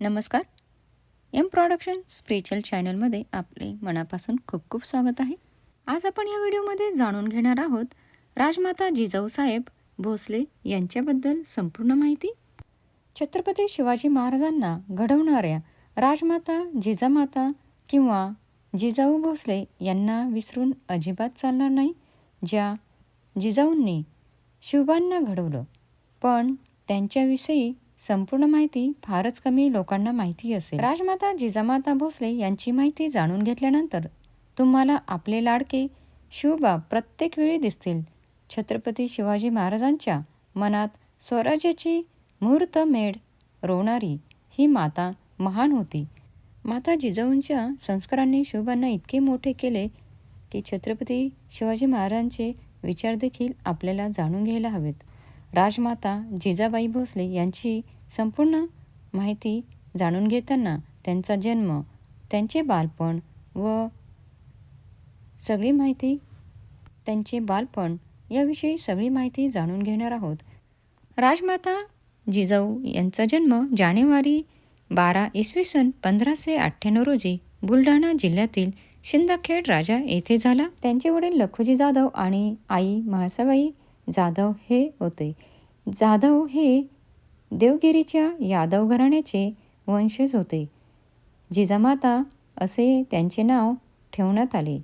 नमस्कार. M production spiritual चॅनलमध्ये आपले मनापासून खूप खूप स्वागत आहे. आज आपण या व्हिडिओमध्ये जाणून घेणार आहोत राजमाता जिजाऊसाहेब भोसले यांच्याबद्दल संपूर्ण माहिती. छत्रपती शिवाजी महाराजांना घडवणाऱ्या राजमाता जिजामाता किंवा जिजाऊ भोसले यांना विसरून अजिबात चालणार नाही. ज्या जिजाऊंनी शिवबांना घडवलं, पण त्यांच्याविषयी संपूर्ण माहिती फारच कमी लोकांना माहिती असेल. राजमाता जिजामाता भोसले यांची माहिती जाणून घेतल्यानंतर तुम्हाला आपले लाडके शिवबा प्रत्येक वेळी दिसतील. छत्रपती शिवाजी महाराजांच्या मनात स्वराज्याची मुहूर्तमेढ रोवणारी ही माता महान होती. माता जिजाऊंच्या संस्कारांनी शिवबांना इतके मोठे केले की छत्रपती शिवाजी महाराजांचे विचार देखील आपल्याला जाणून घ्यायला हवेत. राजमाता जिजाबाई भोसले यांची संपूर्ण माहिती जाणून घेताना त्यांचा जन्म, त्यांचे बालपण व सगळी माहिती, त्यांचे बालपण याविषयी सगळी माहिती जाणून घेणार आहोत. राजमाता जिजाऊ यांचा जन्म जानेवारी 12 इसवी सन 1598 रोजी बुलढाणा जिल्ह्यातील शिंदखेड राजा येथे झाला. त्यांचे वडील लखुजी जाधव आणि आई म्हाळसाबाई जाधव हे होते. जाधव हे देवगिरीच्या यादव घराण्याचे वंशज होते. जिजामाता असे त्यांचे नाव ठेवण्यात आले,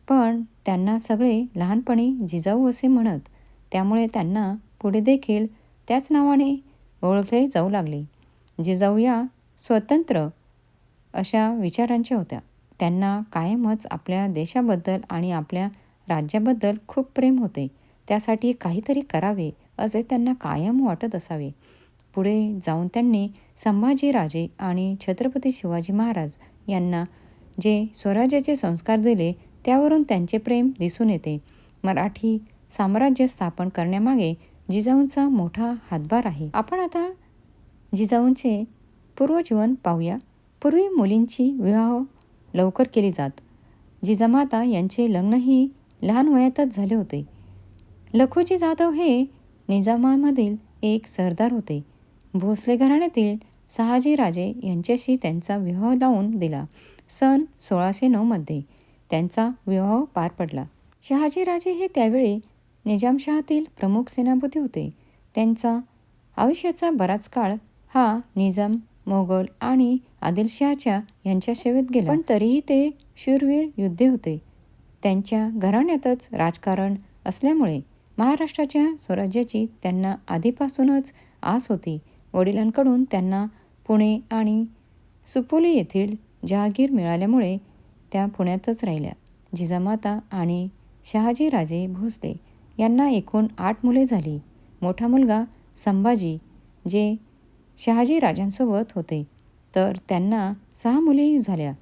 पण त्यांना सगळे लहानपणी जिजाऊ असे म्हणत, त्यामुळे त्यांना पुढे देखील त्याच नावाने ओळखले जाऊ लागले. जिजाऊ या स्वतंत्र अशा विचारांच्या होत्या. त्यांना कायमच आपल्या देशाबद्दल आणि आपल्या राज्याबद्दल खूप प्रेम होते. त्यासाठी काहीतरी करावे असे त्यांना कायम वाटत असावे. पुढे जाऊन त्यांनी संभाजीराजे आणि छत्रपती शिवाजी महाराज यांना जे स्वराज्याचे संस्कार दिले त्यावरून त्यांचे प्रेम दिसून येते. मराठी साम्राज्य स्थापन करण्यामागे जिजाऊंचा मोठा हातभार आहे. आपण आता जिजाऊंचे पूर्वजीवन पाहूया. पूर्वी मुलींची विवाह लवकर केली जात. जिजामाता यांचे लग्नही लहान वयातच झाले होते. लखुजी जाधव हे निजामामधील एक सरदार होते. भोसले घराण्यातील शहाजीराजे यांच्याशी त्यांचा विवाह लावून दिला. सन 1609 मध्ये त्यांचा विवाह पार पडला. शहाजीराजे हे त्यावेळी निजामशाहातील प्रमुख सेनापती होते. त्यांचा आयुष्याचा बराच काळ हा निजाम, मोगल आणि आदिलशहाच्या यांच्या सेवेत गेला, पण तरीही ते शूरवीर योद्धे होते. त्यांच्या घराण्यातच राजकारण असल्यामुळे महाराष्ट्राच्या स्वराज्याची त्यांना आधीपासूनच आस होती. वडिलांकडून त्यांना पुणे आणि सुपोली येथील जहागीर मिळाल्यामुळे त्या पुण्यातच राहिल्या. जिजामाता आणि शहाजीराजे भोसले यांना एकूण 8 मुले झाली. मोठा मुलगा संभाजी जे शहाजीराजांसोबत होते, तर त्यांना 6 मुली झाल्या.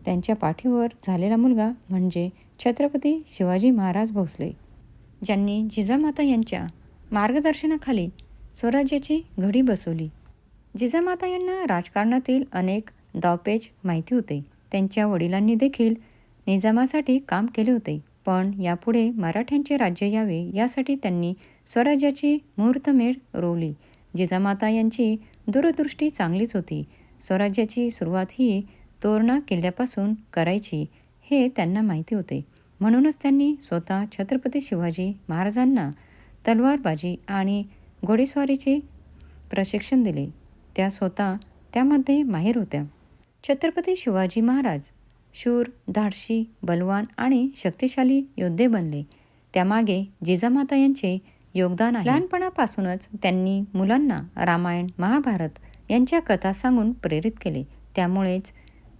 त्यांच्या पाठीवर झालेला मुलगा म्हणजे छत्रपती शिवाजी महाराज भोसले, ज्यांनी जिजामाता यांच्या मार्गदर्शनाखाली स्वराज्याची घडी बसवली. जिजामाता यांना राजकारणातील अनेक डावपेच माहिती होते. त्यांच्या वडिलांनी देखील निजामासाठी काम केले होते, पण यापुढे मराठ्यांचे राज्य यावे यासाठी त्यांनी स्वराज्याची मुहूर्तमेढ रोवली. जिजामाता यांची दूरदृष्टी चांगलीच होती. स्वराज्याची सुरुवात ही तोरणा किल्ल्यापासून करायची हे त्यांना माहिती होते. म्हणूनच त्यांनी स्वतः छत्रपती शिवाजी महाराजांना तलवारबाजी आणि घोडेस्वारीचे प्रशिक्षण दिले. त्या स्वतः त्यामध्ये माहीर होत्या. छत्रपती शिवाजी महाराज शूर, धाडसी, बलवान आणि शक्तिशाली योद्धे बनले. त्यामागे जिजामाता यांचे योगदान आहे. लहानपणापासूनच त्यांनी मुलांना रामायण, महाभारत यांच्या कथा सांगून प्रेरित केले. त्यामुळेच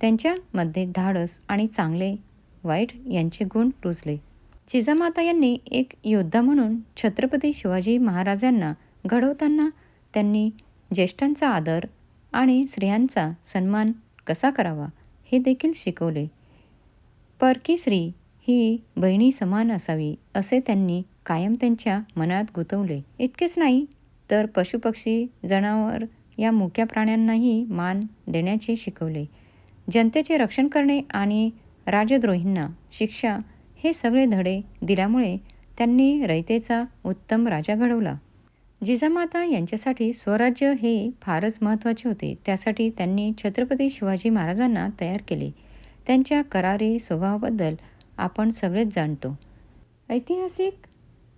त्यांच्यामध्ये धाडस आणि चांगले वाईट यांचे गुण रुजले. जिजामाता यांनी एक योद्धा म्हणून छत्रपती शिवाजी महाराजांना घडवताना त्यांनी ज्येष्ठांचा आदर आणि स्त्रियांचा सन्मान कसा करावा हे देखील शिकवले. परकी स्त्री ही बहिणी समान असावी असे त्यांनी कायम त्यांच्या मनात गुंतवले. इतकेच नाही तर पशुपक्षी, जनावर या मुक्या प्राण्यांनाही मान देण्याचे शिकवले. जनतेचे रक्षण करणे आणि राजद्रोहींना शिक्षा हे सगळे धडे दिल्यामुळे त्यांनी रयतेचा उत्तम राजा घडवला. जिजामाता यांच्यासाठी स्वराज्य हे फारच महत्त्वाचे होते. त्यासाठी त्यांनी छत्रपती शिवाजी महाराजांना तयार केले. त्यांच्या करारी स्वभावाबद्दल आपण सगळेच जाणतो. ऐतिहासिक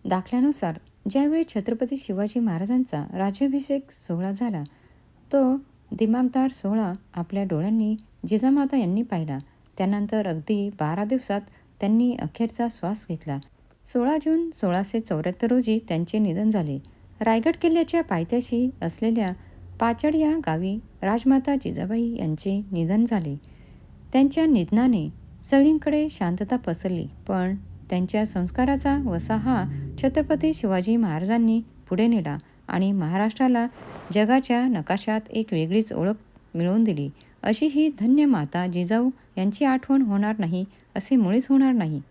दाखल्यानुसार ज्यावेळी छत्रपती शिवाजी महाराजांचा राज्याभिषेक सोहळा झाला, तो दिमाखदार सोहळा आपल्या डोळ्यांनी जिजामाता यांनी पाहिला. त्यानंतर अगदी 12 दिवसात त्यांनी अखेरचा श्वास घेतला. 16 जून 1674 रोजी त्यांचे निधन झाले. रायगड किल्ल्याच्या पायथ्याशी असलेल्या पाचड या गावी राजमाता जिजाबाई यांचे निधन झाले. त्यांच्या निधनाने सगळीकडे शांतता पसरली, पण त्यांच्या संस्काराचा वसा हा छत्रपती शिवाजी महाराजांनी पुढे नेला आणि महाराष्ट्राला जगाच्या नकाशात एक वेगळीच ओळख मिळवून दिली. अशी ही धन्य माता जिजाऊ यांची आठवण होणार नाही असे मुळीच होणार नाही.